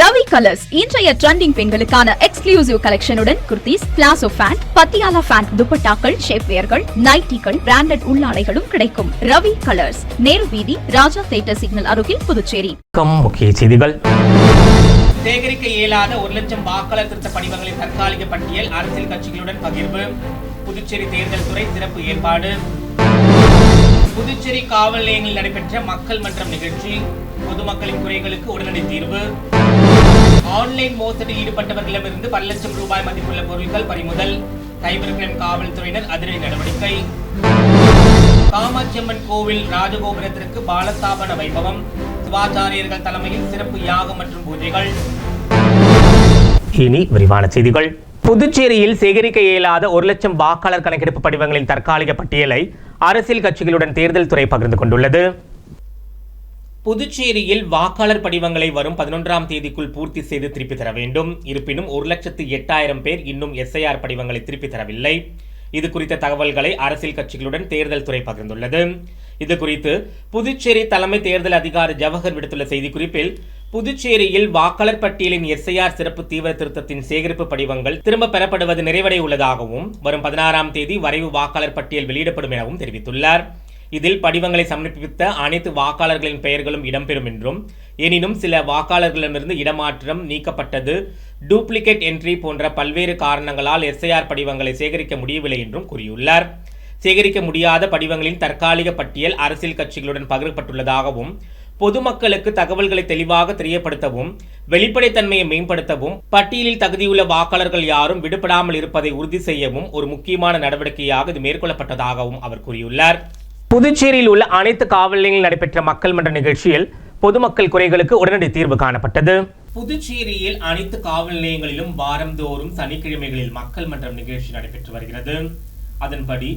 Ravi colours இன்றைய trending பெண்களுக்கான exclusive கலெக்ஷனுடன் kurtis, palazzo pant, Patiala pant, துப்பட்டாக்கள், ஷேப்வேர்கள், நைட்டிகள், பிராண்டட் உள்ளாடைகளும் கிடைக்கும். ரவி கலர்ஸ், நேரு வீதி, ராஜா தியேட்டர் சிக்னல் அருகில், புதுச்சேரி. முக்கிய செய்திகள். சேகரிக்க இயலாத 1 லட்சம் வாக்காளர் திருத்த படிவங்களின் தற்காலிக பட்டியல் அரசியல் கட்சிகளுடன் பகிர்வு. புதுச்சேரி தேர்தல் துறை சிறப்பு ஏற்பாடு. புதுச்சேரி காவல் நிலையங்களில் நடைபெற்ற மக்கள் மன்றம் நிகழ்ச்சி. பொதுமக்களின் குறைகளுக்கு உடனடி தீர்வு. ஆன்லைன் மோசடியில் ஈடுபட்டவர்களிடமிருந்து 10 லட்சம் ரூபாய் மதிப்புள்ள பொருட்கள் பறிமுதல். சைபர் கிரைம் காவல்துறையினர் அதிரடி நடவடிக்கை. காமாட்சியம்மன் கோவில் ராஜகோபுரத்திற்கு பாலஸ்தாபன வைபவம். சிவாச்சாரியர்கள் தலைமையில் சிறப்பு யாகம் மற்றும் பூஜைகள். இனி விரிவான செய்திகள். புதுச்சேரியில் சேகரிக்க இயலாத 1 லட்சம் வாக்காளர் கணக்கெடுப்பு படிவங்களின் தற்காலிக பட்டியலை அரசியல் கட்சிகளுடன் தேர்தல் துறை பகிர்ந்து கொண்டுள்ளது. புதுச்சேரியில் வாக்காளர் படிவங்களை வரும் 11ஆம் தேதிக்குள் பூர்த்தி செய்து திருப்பி தர வேண்டும். இருப்பினும் 1,08,000 பேர் இன்னும் SIR படிவங்களை திருப்பி தரவில்லை. இது குறித்த தகவல்களை அரசியல் கட்சிகளுடன் தேர்தல் துறை பகிர்ந்துள்ளது. இது குறித்து புதுச்சேரி தலைமை தேர்தல் அதிகாரி ஜவஹர் விடுத்துள்ள செய்திக்குறிப்பில், புதுச்சேரியில் வாக்காளர் பட்டியலின் SIR சிறப்பு தீவிர திருத்தத்தின் சேகரிப்பு படிவங்கள் திரும்ப பெறப்படுவது நிறைவடைய உள்ளதாகவும் வரும் 16ஆம் தேதி வரைவு வாக்காளர் பட்டியல் வெளியிடப்படும் எனவும் தெரிவித்துள்ளார். இதில் படிவங்களை சமர்ப்பித்த அனைத்து வாக்காளர்களின் பெயர்களும் இடம்பெறும் என்றும், எனினும் சில வாக்காளர்களிடமிருந்து இடமாற்றம் நீக்கப்பட்டது, டூப்ளிகேட் என்ட்ரி போன்ற பல்வேறு காரணங்களால் SIR படிவங்களை சேகரிக்க முடியவில்லை என்றும் கூறியுள்ளார். சேகரிக்க முடியாத படிவங்களின் தற்காலிக பட்டியல் அரசியல் கட்சிகளுடன் பகிரப்பட்டுள்ளதாகவும், பொதுமக்களுக்கு தகவல்களை தெளிவாக தெரியப்படுத்தவும், வெளிப்படைத்தன்மையை மேம்படுத்தவும், பட்டியலில் தகுதியுள்ள வாக்காளர்கள் யாரும் விடுபடாமல் இருப்பதை உறுதி செய்யவும் ஒரு முக்கியமான நடவடிக்கையாக இது மேற்கொள்ளப்பட்டதாகவும் அவர் கூறியுள்ளார். புதுச்சேரியில் உள்ள அனைத்து காவல் நிலையங்களில் நடைபெற்ற மக்கள் மன்ற நிகழ்ச்சியில் பொதுமக்கள் குறைகளுக்கு உடனடி தீர்வு காணப்பட்டது. புதுச்சேரியில் அனைத்து காவல் நிலையங்களிலும் வாரந்தோறும் சனிக்கிழமைகளில் மக்கள் மன்றம் நிகழ்ச்சி நடைபெற்று வருகிறது. அதன்படி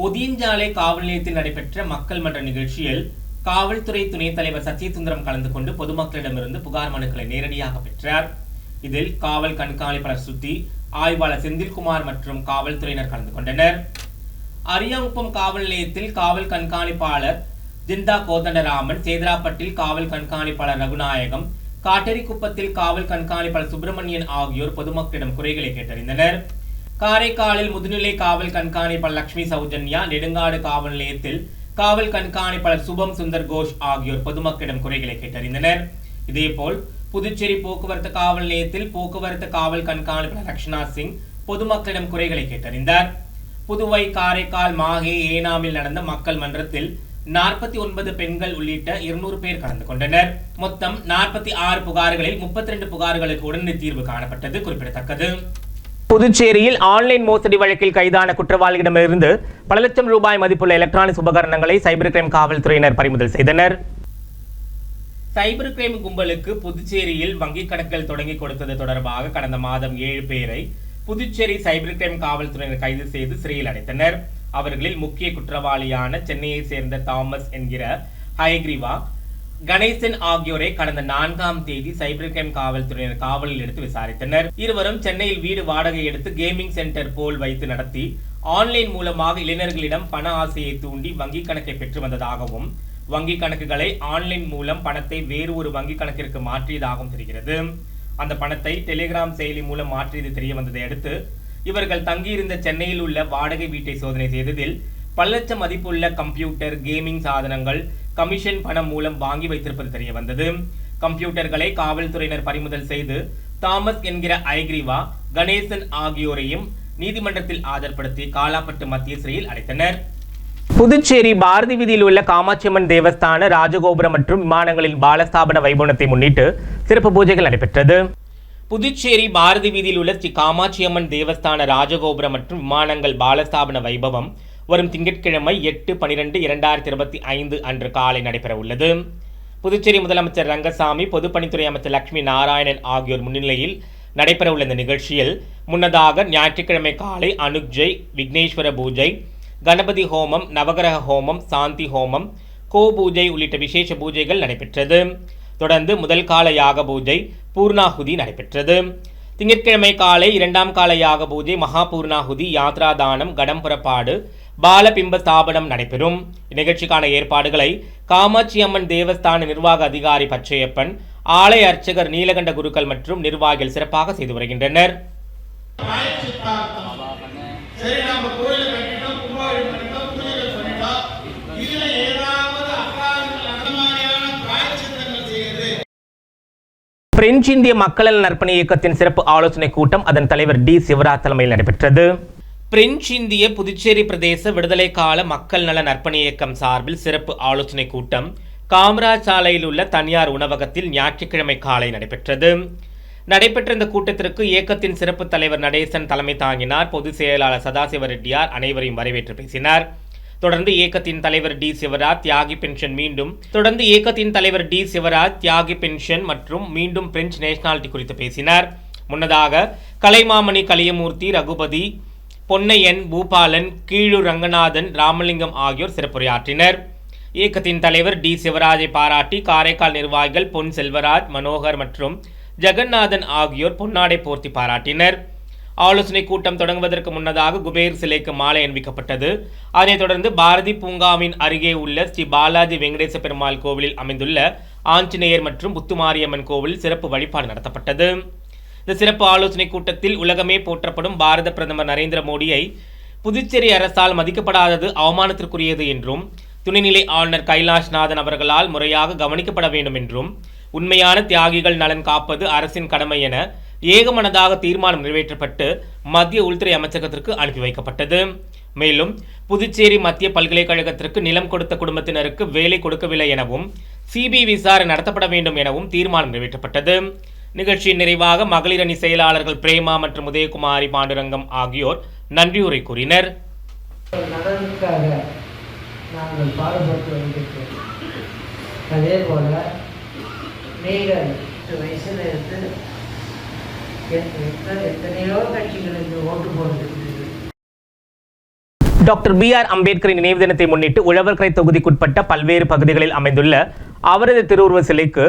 ஒதியஞ்சாலை காவல் நிலையத்தில் நடைபெற்ற மக்கள் மன்ற நிகழ்ச்சியில் காவல்துறை துணைத் தலைவர் சத்யசுந்தரம் கலந்து கொண்டு பொதுமக்களிடமிருந்து புகார் மனுக்களை நேரடியாக பெற்றார். இதில் காவல் கண்காணிப்பாளர் சுத்தி, ஆய்வாளர் செந்தில்குமார் மற்றும் காவல்துறையினர் கலந்து கொண்டனர். அரியாங்குப்பம் காவல் நிலையத்தில் காவல் கண்காணிப்பாளர் ஜிந்தா கோதண்டராமன், சேதராப்பட்டில் காவல் கண்காணிப்பாளர் ரகுநாயகம், காட்டேரிக்குப்பத்தில் காவல் கண்காணிப்பாளர் சுப்பிரமணியன் ஆகியோர் பொதுமக்களிடம் குறைகளை கேட்டறிந்தனர். காரைக்காலில் முதுநிலை காவல் கண்காணிப்பாளர் லட்சுமி சௌஜன்யா, நெடுங்காடு காவல் நிலையத்தில் காவல் கண்காணிப்பாளர் சுபம் சுந்தர் கோஷ் ஆகியோர் பொதுமக்களிடம் குறைகளை கேட்டறிந்தனர். இதேபோல் புதுச்சேரி போக்குவரத்து காவல் நிலையத்தில் போக்குவரத்து காவல் கண்காணிப்பாளர் ரக்ஷனா சிங் பொதுமக்களிடம் குறைகளை கேட்டறிந்தார். புதுவை, காரைக்கால், மாஹே, ஏனாமில் நடந்த மக்கள் மன்றத்தில் 49 பெண்கள் உள்ளிட்ட 200 பேர் கலந்து கொண்டனர். மொத்தம் 46 புகார்களில் 32 புகார்களுக்கு உடனடி தீர்வு காணப்பட்டது குறிப்பிடத்தக்கது. புதுச்சேரியில் ஆன்லைன் மோசடி வழக்கில் கைதான குற்றவாளிகளிடமிருந்து 10 லட்சம் ரூபாய் மதிப்புள்ள எலக்ட்ரானிக்ஸ் உபகரணங்களை சைபர் கிரைம் காவல்துறையினர் பறிமுதல் செய்தனர். சைபர் கிரைம் கும்பலுக்கு புதுச்சேரியில் வங்கிக் கணக்குகள் தொடங்கி கொடுத்தது தொடர்பாக கடந்த மாதம் 7 பேரை புதுச்சேரி சைபர் கிரைம் காவல்துறையினர் கைது செய்து சிறையில் அடைத்தனர். அவர்களில் முக்கிய குற்றவாளியான சென்னையை சேர்ந்த தாமஸ் என்கிற ஹயக்ரீவா, கணேசன் ஆகியோரை கடந்த 4ஆம் தேதி சைபர் கிரைம் காவல்துறையினர் காவலில் எடுத்து விசாரித்தனர். இருவரும் சென்னையில் வீடு வாடகை எடுத்து கேமிங் சென்டர் போல் வைத்து நடத்தி ஆன்லைன் மூலமாக இளைஞர்களிடம் பண ஆசையை தூண்டி வங்கிக் கணக்கை பெற்று வந்ததாகவும், வங்கிக் கணக்குகளை ஆன்லைன் மூலம் பணத்தை வேறு ஒரு வங்கிக் கணக்கிற்கு மாற்றியதாகவும் தெரிகிறது. அந்த பணத்தை டெலிகிராம் செயலி மூலம் மாற்றியது தெரிய வந்ததை அடுத்து இவர்கள் தங்கியிருந்த சென்னையில் உள்ள வாடகை வீட்டை சோதனை செய்ததில் 10 லட்சம் மதிப்புள்ள கம்ப்யூட்டர், கேமிங் சாதனங்கள் கமிஷன் பணம் மூலம் வாங்கி வைத்திருப்பது தெரிய வந்தது. கம்ப்யூட்டர்களை காவல்துறையினர் பறிமுதல் செய்து தாமஸ் என்கிற ஐக்ரீவா, கணேசன் ஆகியோரையும் நீதிமன்றத்தில் ஆஜர்படுத்தி காலாப்பட்டு மத்திய சிறையில் அடைத்தனர். புதுச்சேரி பாரதி வீதியில் உள்ள காமாட்சியம்மன் தேவஸ்தான ராஜகோபுரம் மற்றும் விமானங்களின் பாலஸ்தாபன வைபவத்தை முன்னிட்டு சிறப்பு பூஜைகள் நடைபெற்றது. புதுச்சேரி பாரதி வீதியில் உள்ள ஸ்ரீ காமாட்சியம்மன் தேவஸ்தான ராஜகோபுரம் மற்றும் விமானங்கள் பாலஸ்தாபன வைபவம் வரும் திங்கட்கிழமை 8/12/2025 அன்று காலை நடைபெற உள்ளது. புதுச்சேரி முதலமைச்சர் ரங்கசாமி, பொதுப்பணித்துறை அமைச்சர் லட்சுமி நாராயணன் ஆகியோர் முன்னிலையில் நடைபெற உள்ள இந்த நிகழ்ச்சியில் முன்னதாக ஞாயிற்றுக்கிழமை காலை அனுஜை, விக்னேஸ்வர பூஜை, கணபதி ஹோமம், நவகிரக ஹோமம், சாந்தி ஹோமம், கோ பூஜை உள்ளிட்ட விசேஷ பூஜைகள் நடைபெற்றது. தொடர்ந்து முதல் கால யாக பூஜை, பூர்ணாகுதி நடைபெற்றது. திங்கட்கிழமை காலை 2ஆம் கால யாக பூஜை, மகா பூர்ணாகுதி, யாத்ரா தானம், கடம் புறப்பாடு, பாலபிம்ப ஸ்தாபனம் நடைபெறும். இந்நிகழ்ச்சிக்கான ஏற்பாடுகளை காமாட்சி அம்மன் தேவஸ்தான நிர்வாக அதிகாரி பச்சையப்பன், ஆலய அர்ச்சகர் நீலகண்ட குருக்கள் மற்றும் நிர்வாகிகள் சிறப்பாக செய்து வருகின்றனர். பிரெஞ்சு இந்திய மக்கள் நல நற்பணி இயக்கத்தின் சிறப்பு ஆலோசனை கூட்டம் அதன் தலைவர் டி சிவராஜ் தலைமையில் நடைபெற்றது. பிரெஞ்சு இந்திய புதுச்சேரி பிரதேச விடுதலை கால மக்கள் நல நற்பணி இயக்கம் சார்பில் சிறப்பு ஆலோசனை கூட்டம் காமராஜ் சாலையில் உள்ள தனியார் உணவகத்தில் ஞாயிற்றுக்கிழமை காலை நடைபெற்றது. நடைபெற்ற இந்த கூட்டத்திற்கு இயக்கத்தின் சிறப்பு தலைவர் நடேசன் தலைமை தாங்கினார். பொதுச் செயலாளர் சதாசிவ ரெட்டியார் அனைவரையும் வரவேற்று பேசினார். தொடர்ந்து இயக்கத்தின் தலைவர் டி சிவராஜ் தியாகி பென்ஷன் மற்றும் மீண்டும் பிரெஞ்சு நேஷனாலிட்டி குறித்து பேசினார். முன்னதாக கலைமாமணி கலியமூர்த்தி, ரகுபதி, பொன்னையன், பூபாலன், கீழூர் ரங்கநாதன், ராமலிங்கம் ஆகியோர் சிறப்புரையாற்றினர். இயக்கத்தின் தலைவர் டி சிவராஜை பாராட்டி காரைக்கால் நிர்வாகிகள் பொன் செல்வராஜ், மனோகர் மற்றும் ஜெகநாதன் ஆகியோர் பொன்னாடை போர்த்தி பாராட்டினர். ஆலோசனை கூட்டம் தொடங்குவதற்கு முன்னதாக குபேர் சிலைக்கு மாலை அணிவிக்கப்பட்டது. அதனைத் தொடர்ந்து பாரதி பூங்காவின் அருகே உள்ள ஸ்ரீ பாலாஜி வெங்கடேச பெருமாள் கோவிலில் அமைந்துள்ள ஆஞ்சநேயர் மற்றும் முத்துமாரியம்மன் கோவில் சிறப்பு வழிபாடு நடத்தப்பட்டது. இந்த சிறப்பு ஆலோசனை கூட்டத்தில் உலகமே போற்றப்படும் பாரத பிரதமர் நரேந்திர மோடியை புதுச்சேரி அரசால் மதிக்கப்படாதது அவமானத்திற்குரியது என்றும், துணைநிலை ஆளுநர் கைலாஷ்நாதன் அவர்களால் முறையாக கவனிக்கப்பட வேண்டும் என்றும், உண்மையான தியாகிகள் நலன் காப்பது அரசின் கடமை என ஏகமனதாக தீர்மானம் நிறைவேற்றப்பட்டு மத்திய உள்துறை அமைச்சகத்திற்கு அனுப்பி வைக்கப்பட்டது. மேலும் புதுச்சேரி மத்திய பல்கலைக்கழகத்திற்கு நிலம் கொடுத்த குடும்பத்தினருக்கு வேலை கொடுக்கவில்லை எனவும், சிபிஐ விசாரணை நடத்தப்பட வேண்டும் எனவும் தீர்மானம் நிறைவேற்றப்பட்டது. நிகழ்ச்சியின் நிறைவாக மகளிர் அணி செயலாளர்கள் பிரேமா மற்றும் உதயகுமாரி பாண்டுரங்கம் ஆகியோர் நன்றியுரை கூறினர். அதே போல நீங்கள் வயசில் இருந்து எத்தனையோ கட்சிகளுக்கு ஓட்டு போட்டிருக்கிறீர்கள். Doctor B.R.. அம்பேத்கரின் நினைவு தினத்தை முன்னிட்டு உழவர்கரை தொகுதிக்குட்பட்ட பல்வேறு பகுதிகளில் அமைந்துள்ள அவரது திருவுருவ சிலைக்கு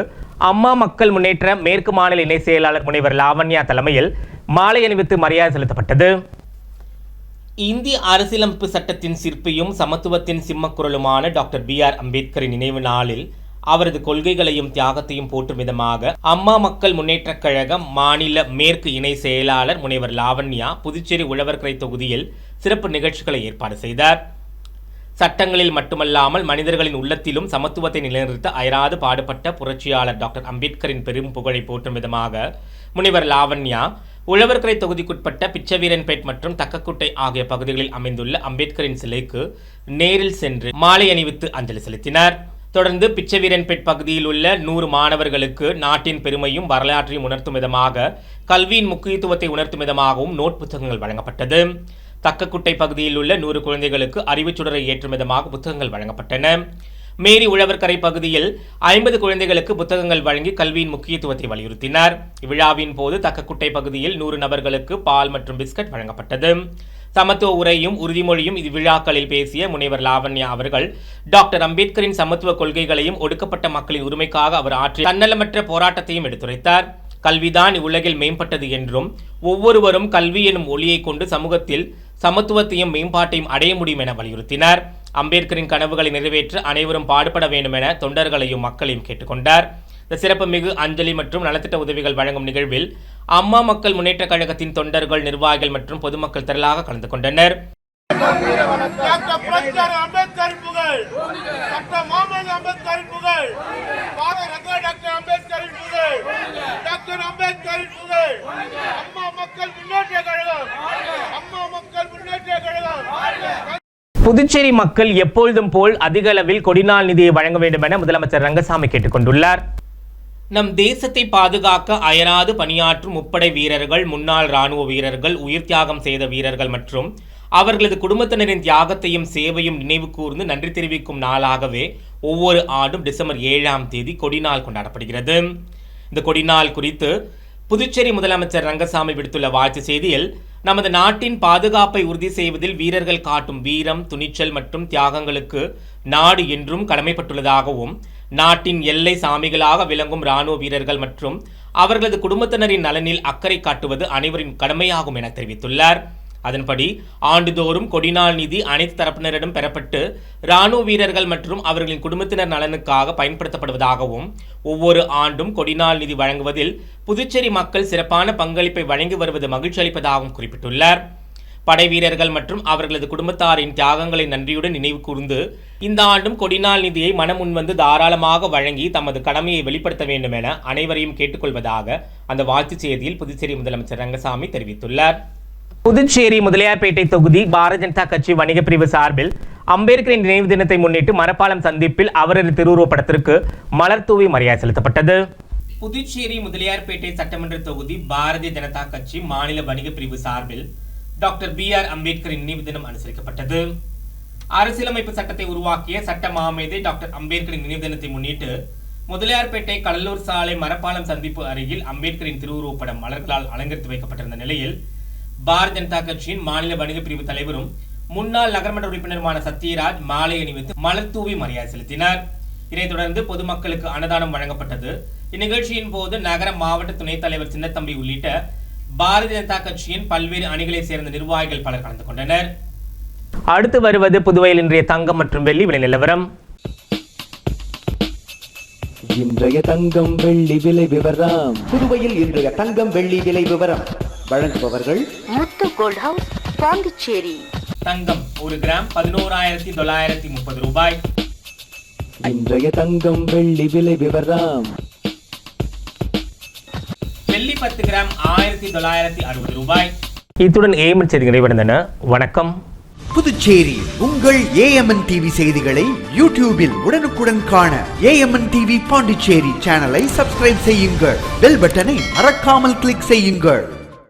அம்மா மக்கள் முன்னேற்ற மேற்கு மாநில இணை செயலாளர் முனைவர் லாவண்யா தலைமையில் மாலை அணிவித்து மரியாதை செலுத்தப்பட்டது. இந்திய அரசியலமைப்பு சட்டத்தின் சிற்பியும் சமத்துவத்தின் சிம்மக்குரலுமான டாக்டர் பி.ஆர். அம்பேத்கரின் நினைவு நாளில் அவரது கொள்கைகளையும் தியாகத்தையும் போற்றும் விதமாக அம்மா மக்கள் முன்னேற்றக் கழக மாநில மேற்கு இணை செயலாளர் முனைவர் லாவண்யா புதுச்சேரி உழவர்கரை தொகுதியில் சிறப்பு நிகழ்ச்சிகளை ஏற்பாடு செய்தார். சட்டங்களில் மட்டுமல்லாமல் மனிதர்களின் உள்ளத்திலும் சமத்துவத்தை நிலைநிறுத்த அயராது பாடுபட்ட புரட்சியாளர் டாக்டர் அம்பேத்கரின் பெரும் புகழை போற்றும் விதமாக முனைவர் லாவண்யா உழவர்கரை தொகுதிக்குட்பட்ட பிச்சவீரன்பேட் மற்றும் தக்கக்குட்டை ஆகிய பகுதிகளில் அமைந்துள்ள அம்பேத்கரின் சிலைக்கு நேரில் சென்று மாலை அணிவித்து அஞ்சலி செலுத்தினார். தொடர்ந்து பிச்சவீரன்பேட் பகுதியில் உள்ள 100 மாணவர்களுக்கு நாட்டின் பெருமையும் வரலாற்றையும் உணர்த்தும் விதமாக கல்வியின் முக்கியத்துவத்தை உணர்த்தும் விதமாகவும் நோட் புத்தகங்கள் வழங்கப்பட்டது. தக்கக்குட்டை பகுதியில் உள்ள 100 குழந்தைகளுக்கு அறிவுச்சுடரை ஏற்றும் விதமாக புத்தகங்கள் வழங்கப்பட்டன. மேரி உழவர்கரை பகுதியில் 50 குழந்தைகளுக்கு புத்தகங்கள் வழங்கி கல்வியின் முக்கியத்துவத்தை வலியுறுத்தினார். இவ்விழாவின் போது தக்கக்குட்டை பகுதியில் 100 நபர்களுக்கு பால் மற்றும் பிஸ்கட் வழங்கப்பட்டது. சமத்துவ உரையும் உறுதிமொழியும் இவ்விழாக்களில் பேசிய முனைவர் லாவண்யா அவர்கள் டாக்டர் அம்பேத்கரின் சமத்துவ கொள்கைகளையும் ஒடுக்கப்பட்ட மக்களின் உரிமைக்காக அவர் ஆற்றிய தன்னலமற்ற போராட்டத்தையும் எடுத்துரைத்தார். கல்விதான் இவ்வுலகில் மேம்பட்டது என்றும், ஒவ்வொருவரும் கல்வி எனும் ஒளியை கொண்டு சமூகத்தில் சமத்துவத்தையும் மேம்பாட்டையும் அடைய முடியும் என வலியுறுத்தினார். அம்பேத்கரின் கனவுகளை நிறைவேற்ற அனைவரும் பாடுபட வேண்டும் என தொண்டர்களையும் மக்களையும் கேட்டுக்கொண்டார். இந்த சிறப்புமிகு அஞ்சலி மற்றும் நலத்திட்ட உதவிகள் வழங்கும் நிகழ்வில் அம்மா மக்கள் முன்னேற்ற கழகத்தின் தொண்டர்கள், நிர்வாகிகள் மற்றும் பொதுமக்கள் திரளாக கலந்து கொண்டனர். புதுச்சேரி மக்கள் எப்பொழுதும் போல் அதிக அளவில் கொடிநாள் நிதியை வழங்க வேண்டும் என முதலமைச்சர் ரங்கசாமி கேட்டுக் கொண்டுள்ளார். நம் தேசத்தை பாதுகாக்க அயராது பணியாற்றும் முப்படை வீரர்கள், முன்னாள் இராணுவ வீரர்கள், உயிர் தியாகம் செய்த வீரர்கள் மற்றும் அவர்களது குடும்பத்தினரின் தியாகத்தையும் சேவையும் நினைவு கூர்ந்து நன்றி தெரிவிக்கும் நாளாகவே ஒவ்வொரு ஆண்டும் டிசம்பர் 7ஆம் தேதி கொடிநாள் கொண்டாடப்படுகிறது. இந்த கொடிநாள் குறித்து புதுச்சேரி முதலமைச்சர் ரங்கசாமி விடுத்துள்ள வாழ்த்து செய்தியில், நமது நாட்டின் பாதுகாப்பை உறுதி செய்வதில் வீரர்கள் காட்டும் வீரம், துணிச்சல் மற்றும் தியாகங்களுக்கு நாடு என்றும் கடமைப்பட்டுள்ளதாகவும், நாட்டின் எல்லை சாமிகளாக விளங்கும் இராணுவ வீரர்கள் மற்றும் அவர்களது குடும்பத்தினரின் நலனில் அக்கறை காட்டுவது அனைவரின் கடமையாகும் என தெரிவித்துள்ளார். அதன்படி ஆண்டுதோறும் கொடிநாள் நிதி அனைத்து தரப்பினரிடம் பெறப்பட்டு இராணுவ வீரர்கள் மற்றும் அவர்களின் குடும்பத்தினர் நலனுக்காக பயன்படுத்தப்படுவதாகவும் ஒவ்வொரு ஆண்டும் கொடிநாள் நிதி வழங்குவதில் புதுச்சேரி மக்கள் சிறப்பான பங்களிப்பை வழங்கி வருவது மகிழ்ச்சி அளிப்பதாகவும் குறிப்பிட்டுள்ளார். படை வீரர்கள் மற்றும் அவர்களது குடும்பத்தாரின் தியாகங்களை நன்றியுடன் நினைவு கூர்ந்து இந்த ஆண்டும் கொடிநாள் நிதியை மனமுன்வந்து தாராளமாக வழங்கி தமது கடமையை வெளிப்படுத்த வேண்டும் என அனைவரையும் கேட்டுக்கொள்வதாக அந்த வாழ்த்துச் செய்தியில் புதுச்சேரி முதலமைச்சர் ரங்கசாமி தெரிவித்துள்ளார். புதுச்சேரி முதலியார்பேட்டை தொகுதி பாரதிய ஜனதா கட்சி வணிக பிரிவு சார்பில் அம்பேத்கரின் நினைவு தினத்தை முன்னிட்டு மரப்பாலம் சந்திப்பில் அவரது திருவுருவப்படத்திற்கு மலர் தூவி மரியாதை செலுத்தப்பட்டது. புதுச்சேரி முதலியார்பேட்டை சட்டமன்ற தொகுதி பாரதிய ஜனதா கட்சி மாநில வணிக பிரிவு சார்பில் டாக்டர் B.R. அம்பேத்கரின் நினைவு தினம் அனுசரிக்கப்பட்டது. அரசியலமைப்பு சட்டத்தை உருவாக்கிய சட்ட மாமேதை டாக்டர் அம்பேத்கரின் நினைவு தினத்தை முன்னிட்டு முதலியார்பேட்டை கடலூர் சாலை மரப்பாலம் சந்திப்பு அருகில் அம்பேத்கரின் திருவுருவப்படம் மலர்களால் அலங்கரித்து வைக்கப்பட்டிருந்த நிலையில் பாரதிய ஜனதா கட்சியின் மாநில வணிக பிரிவு தலைவரும் முன்னாள் நகர்மன்ற உறுப்பினருமான சத்யராஜ் மாலை அணிவித்து மலர் தூவி மரியாதை செலுத்தினார். இதைத் தொடர்ந்து பொதுமக்களுக்கு அன்னதானம் வழங்கப்பட்டது. இந்நிகழ்ச்சியின் போது நகர மாவட்ட துணைத் தலைவர் சின்னத்தம்பி உள்ளிட்ட பாரதிய ஜனதா கட்சியின் பல்வேறு அணிகளை சேர்ந்த நிர்வாகிகள் பலர் கலந்து கொண்டனர். அடுத்து வருவது புதுவையில் இன்றைய தங்கம் மற்றும் வெள்ளி விலை நிலவரம். இன்றைய தங்கம் வெள்ளி விலை விவரம். புதுவையில் இன்றைய தங்கம் வெள்ளி விலை விவரம் வழங்குபவர்கள் முத்து கோல்ட் ஹவுஸ், பாண்டிச்சேரி. தங்கம் 1 கிராம் 11,930 ரூபாய். இன்றைய தங்கம் வெள்ளி விலை விவரம். வெள்ளி 10 கிராம் 1960 ரூபாய். இத்துடன் ஏஎம்என் செய்திகள் நிறைவடைந்தன. வணக்கம். புதுச்சேரி உங்கள் AMN டிவி செய்திகளை யூடியூபில் உடனுக்குடன் காண AMN டிவி பாண்டிச்சேரி சேனலை சப்ஸ்கிரைப் செய்யுங்கள். பெல் பட்டனை மறக்காமல் கிளிக் செய்யுங்கள்.